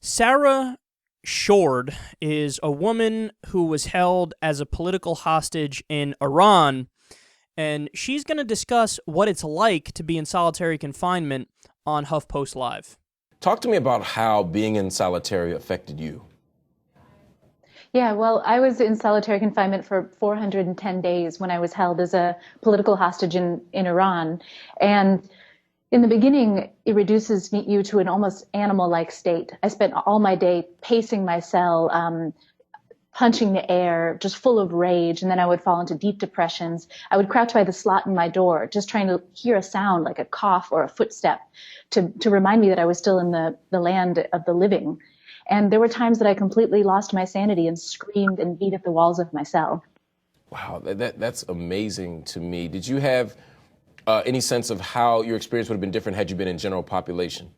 Sarah Shord is a woman who was held as a political hostage in Iran, and she's going to discuss what it's like to be in solitary confinement on HuffPost Live. Talk to me about how being in solitary affected you. Yeah, well, I was in solitary confinement for 410 days when I was held as a political hostage in Iran. And in the beginning, it reduces you to an almost animal-like state. I spent all my day pacing my cell, punching the air, just full of rage, and then I would fall into deep depressions. I would crouch by the slot in my door, just trying to hear a sound like a cough or a footstep to remind me that I was still in the land of the living. And there were times that I completely lost my sanity and screamed and beat at the walls of my cell. Wow, that's amazing to me. Did you have any sense of how your experience would have been different had you been in general population?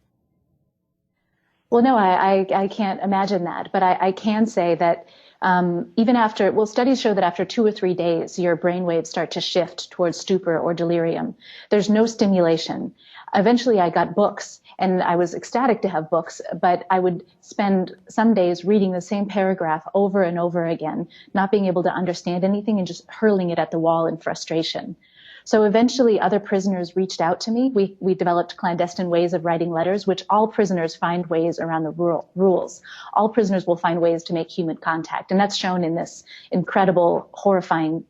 Well, no, I can't imagine that. But I can say that even after, well, studies show that after 2 or 3 days, your brain waves start to shift towards stupor or delirium. There's no stimulation. Eventually, I got books, and I was ecstatic to have books, but I would spend some days reading the same paragraph over and over again, not being able to understand anything and just hurling it at the wall in frustration. So eventually other prisoners reached out to me. We developed clandestine ways of writing letters, which all prisoners find ways around the rules. All prisoners will find ways to make human contact. And that's shown in this incredible, horrifying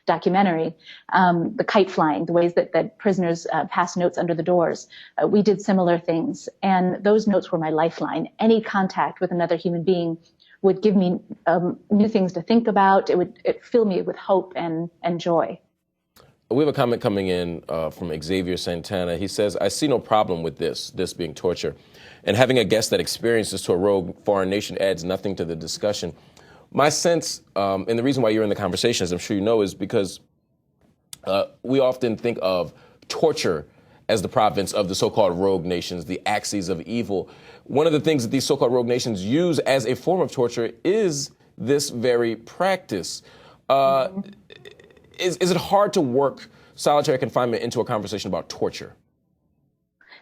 documentary, the kite flying, the ways that prisoners pass notes under the doors. We did similar things. And those notes were my lifeline. Any contact with another human being would give me new things to think about. It would fill me with hope and joy. We have a comment coming in from Xavier Santana. He says, I see no problem with this being torture. And having a guest that experiences to a rogue foreign nation adds nothing to the discussion. My sense, and the reason why you're in the conversation, as I'm sure you know, is because we often think of torture as the province of the so-called rogue nations, the axes of evil. One of the things that these so-called rogue nations use as a form of torture is this very practice. Is it hard to work solitary confinement into a conversation about torture?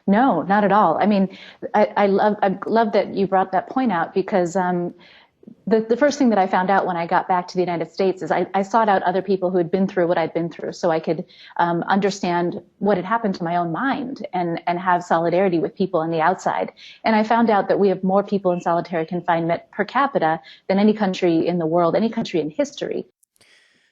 No, not at all. I mean, I love that you brought that point out because the first thing that I found out when I got back to the United States is I sought out other people who had been through what I'd been through so I could understand what had happened to my own mind and have solidarity with people on the outside. And I found out that we have more people in solitary confinement per capita than any country in the world, any country in history.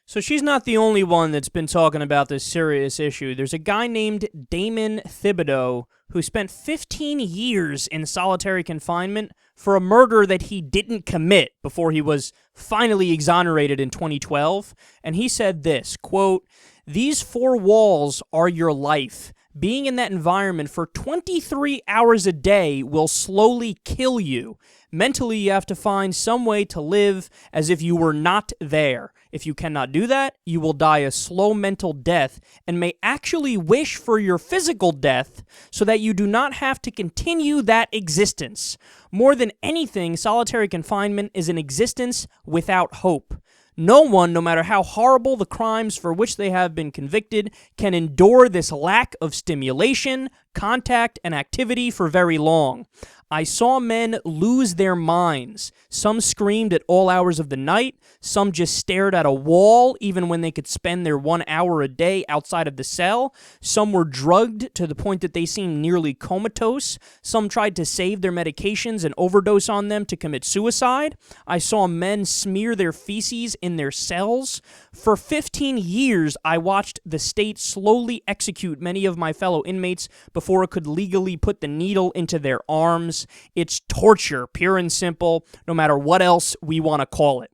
So she's not the only one that's been talking about this serious issue. There's a guy named Damon Thibodeau who spent 15 years in solitary confinement for a murder that he didn't commit before he was finally exonerated in 2012. And he said this, quote, "These 4 walls are your life. Being in that environment for 23 hours a day will slowly kill you. Mentally, you have to find some way to live as if you were not there. If you cannot do that, you will die a slow mental death and may actually wish for your physical death so that you do not have to continue that existence. More than anything, solitary confinement is an existence without hope. No one, no matter how horrible the crimes for which they have been convicted, can endure this lack of stimulation, contact, and activity for very long. I saw men lose their minds. Some screamed at all hours of the night. Some just stared at a wall, even when they could spend their 1 hour a day outside of the cell. Some were drugged to the point that they seemed nearly comatose. Some tried to save their medications and overdose on them to commit suicide. I saw men smear their feces in their cells. For 15 years, I watched the state slowly execute many of my fellow inmates before it could legally put the needle into their arms. It's torture, pure and simple, no matter what else we want to call it."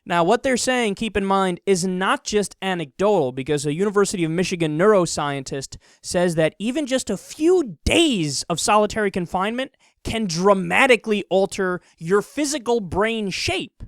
Now, what they're saying, keep in mind, is not just anecdotal, because a University of Michigan neuroscientist says that even just a few days of solitary confinement can dramatically alter your physical brain shape.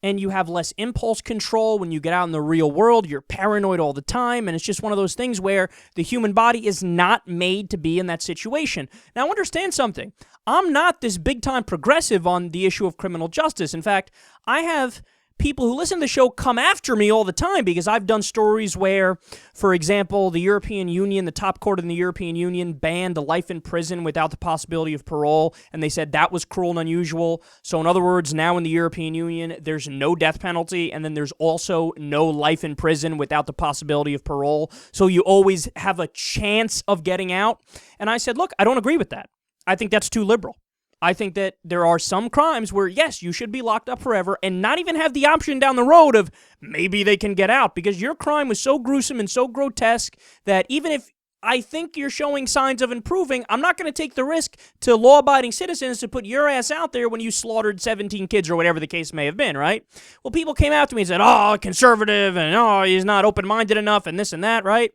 And you have less impulse control when you get out in the real world. You're paranoid all the time, and it's just one of those things where the human body is not made to be in that situation. Now, understand something. I'm not this big-time progressive on the issue of criminal justice. In fact, I have people who listen to the show come after me all the time because I've done stories where, for example, the European Union, the top court in the European Union, banned life in prison without the possibility of parole, and they said that was cruel and unusual. So in other words, now in the European Union, there's no death penalty, and then there's also no life in prison without the possibility of parole. So you always have a chance of getting out. And I said, look, I don't agree with that. I think that's too liberal. I think that there are some crimes where, yes, you should be locked up forever and not even have the option down the road of maybe they can get out, because your crime was so gruesome and so grotesque that even if I think you're showing signs of improving, I'm not going to take the risk to law-abiding citizens to put your ass out there when you slaughtered 17 kids or whatever the case may have been, right? Well, people came after me and said, oh, conservative, and oh, he's not open-minded enough, and this and that, right?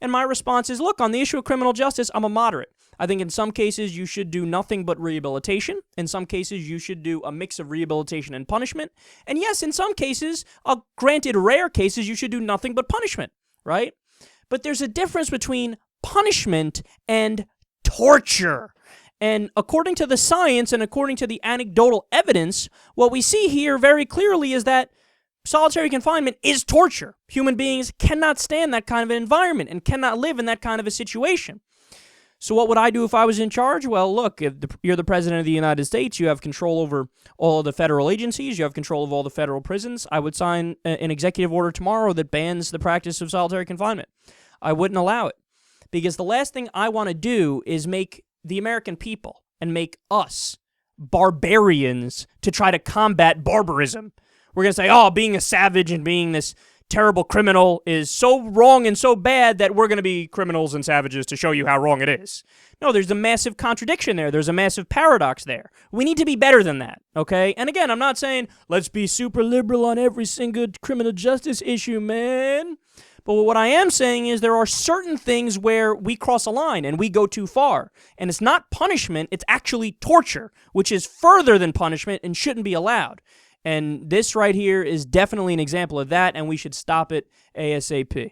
And my response is, look, on the issue of criminal justice, I'm a moderate. I think in some cases you should do nothing but rehabilitation. In some cases you should do a mix of rehabilitation and punishment. And yes, in some cases, granted rare cases, you should do nothing but punishment, right? But there's a difference between punishment and torture. And according to the science and according to the anecdotal evidence, what we see here very clearly is that solitary confinement is torture. Human beings cannot stand that kind of an environment and cannot live in that kind of a situation. So what would I do if I was in charge? Well, look, if you're the president of the United States, you have control over all of the federal agencies, you have control of all the federal prisons. I would sign an executive order tomorrow that bans the practice of solitary confinement. I wouldn't allow it, because the last thing I want to do is make the American people and make us barbarians to try to combat barbarism. We're going to say, oh, being a savage and being this terrible criminal is so wrong and so bad that we're going to be criminals and savages to show you how wrong it is. No, there's a massive contradiction there. There's a massive paradox there. We need to be better than that, okay? And again, I'm not saying let's be super liberal on every single criminal justice issue, man. But what I am saying is there are certain things where we cross a line and we go too far. And it's not punishment, it's actually torture, which is further than punishment and shouldn't be allowed. And this right here is definitely an example of that, and we should stop it ASAP.